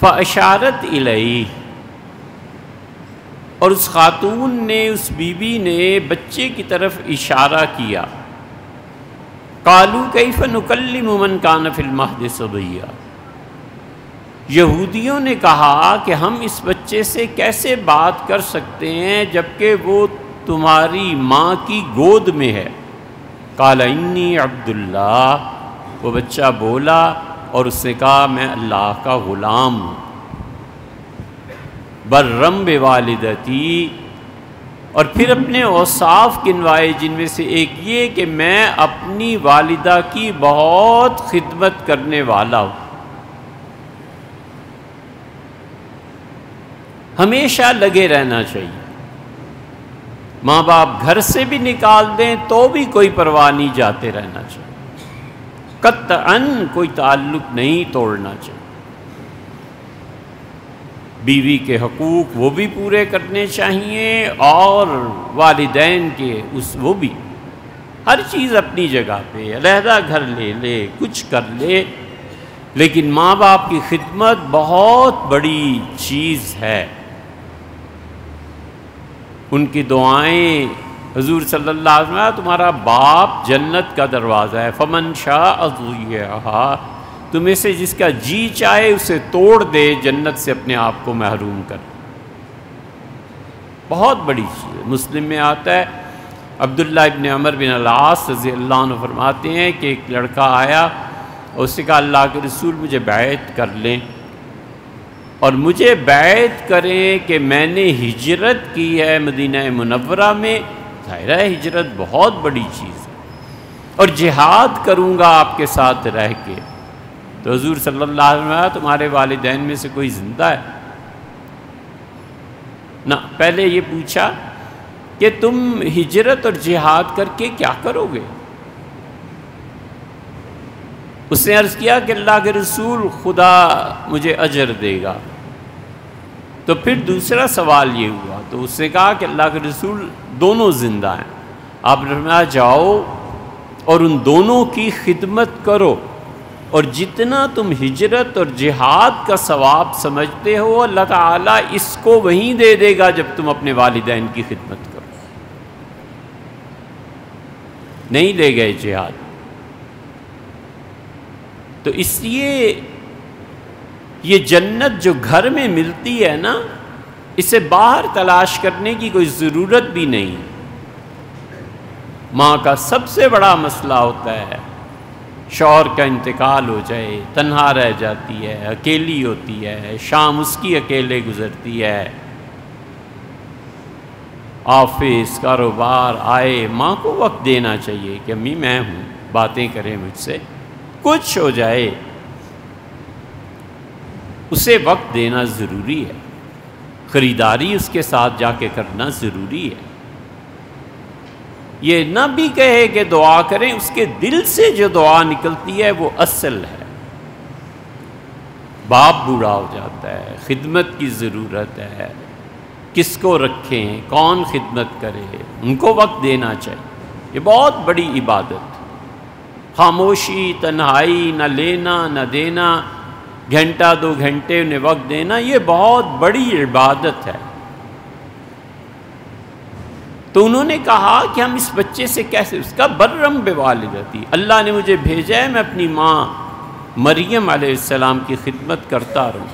فاشارت الیہ، اور اس خاتون نے، اس بیوی نے بچے کی طرف اشارہ کیا. قالوا کیف نکلم من کان فی المہد صبیا، یہودیوں نے کہا کہ ہم اس بچے سے کیسے بات کر سکتے ہیں جبکہ وہ تمہاری ماں کی گود میں ہے. قال انی عبد اللہ، وہ بچہ بولا اور اس نے کہا میں اللہ کا غلام ہوں. برم بوالدتی، اور پھر اپنے اوصاف گنوائے، جن میں سے ایک یہ کہ میں اپنی والدہ کی بہت خدمت کرنے والا ہوں. ہمیشہ لگے رہنا چاہیے. ماں باپ گھر سے بھی نکال دیں تو بھی کوئی پرواہ نہیں، جاتے رہنا چاہیے. قطعاً کوئی تعلق نہیں توڑنا چاہیے. بیوی کے حقوق وہ بھی پورے کرنے چاہیے، اور والدین کے وہ بھی. ہر چیز اپنی جگہ پہ، علیحدہ گھر لے لے، کچھ کر لے، لیکن ماں باپ کی خدمت بہت بڑی چیز ہے. ان کی دعائیں، حضور صلی اللہ علیہ وسلم، تمہارا باپ جنت کا دروازہ ہے. فمن شاء ضیعھا، تمہیں سے جس کا جی چاہے اسے توڑ دے، جنت سے اپنے آپ کو محروم کر. بہت بڑی چیز ہے. مسلم میں آتا ہے، عبداللہ ابن عمر بن العاص رضی اللہ عنہ فرماتے ہیں کہ ایک لڑکا آیا اور اس نے کہا اللہ کے رسول مجھے بیعت کر لیں، اور مجھے بیعت کریں کہ میں نے ہجرت کی ہے مدینہ منورہ میں. ظاہر ہے ہجرت بہت بڑی چیز ہے، اور جہاد کروں گا آپ کے ساتھ رہ کے. تو حضور صلی اللہ علیہ وسلم، تمہارے والدین میں سے کوئی زندہ ہے؟ نہ. پہلے یہ پوچھا کہ تم ہجرت اور جہاد کر کے کیا کرو گے؟ اس نے عرض کیا کہ اللہ کے رسول خدا مجھے اجر دے گا. تو پھر دوسرا سوال یہ ہوا، تو اس نے کہا کہ اللہ کے رسول دونوں زندہ ہیں. آپ نے فرمایا جاؤ اور ان دونوں کی خدمت کرو، اور جتنا تم ہجرت اور جہاد کا ثواب سمجھتے ہو اللہ تعالیٰ اس کو وہیں دے دے گا جب تم اپنے والدین کی خدمت کرو. نہیں لے گئے جہاد. تو اس لیے یہ جنت جو گھر میں ملتی ہے نا، اسے باہر تلاش کرنے کی کوئی ضرورت بھی نہیں. ماں کا سب سے بڑا مسئلہ ہوتا ہے شوہر کا انتقال ہو جائے، تنہا رہ جاتی ہے، اکیلی ہوتی ہے، شام اس کی اکیلے گزرتی ہے، آفس کاروبار آئے، ماں کو وقت دینا چاہیے کہ امی میں ہوں، باتیں کریں مجھ سے، کچھ ہو جائے اسے وقت دینا ضروری ہے. خریداری اس کے ساتھ جا کے کرنا ضروری ہے. یہ نہ بھی کہے کہ دعا کریں، اس کے دل سے جو دعا نکلتی ہے وہ اصل ہے. باپ بوڑھا ہو جاتا ہے، خدمت کی ضرورت ہے، کس کو رکھیں، کون خدمت کرے، ان کو وقت دینا چاہیے. یہ بہت بڑی عبادت. خاموشی، تنہائی، نہ لینا نہ دینا، گھنٹہ دو گھنٹے انہیں وقت دینا، یہ بہت بڑی عبادت ہے. تو انہوں نے کہا کہ ہم اس بچے سے کیسے، اس کا برم بوالدتی، اللہ نے مجھے بھیجا ہے میں اپنی ماں مریم علیہ السلام کی خدمت کرتا رہوں.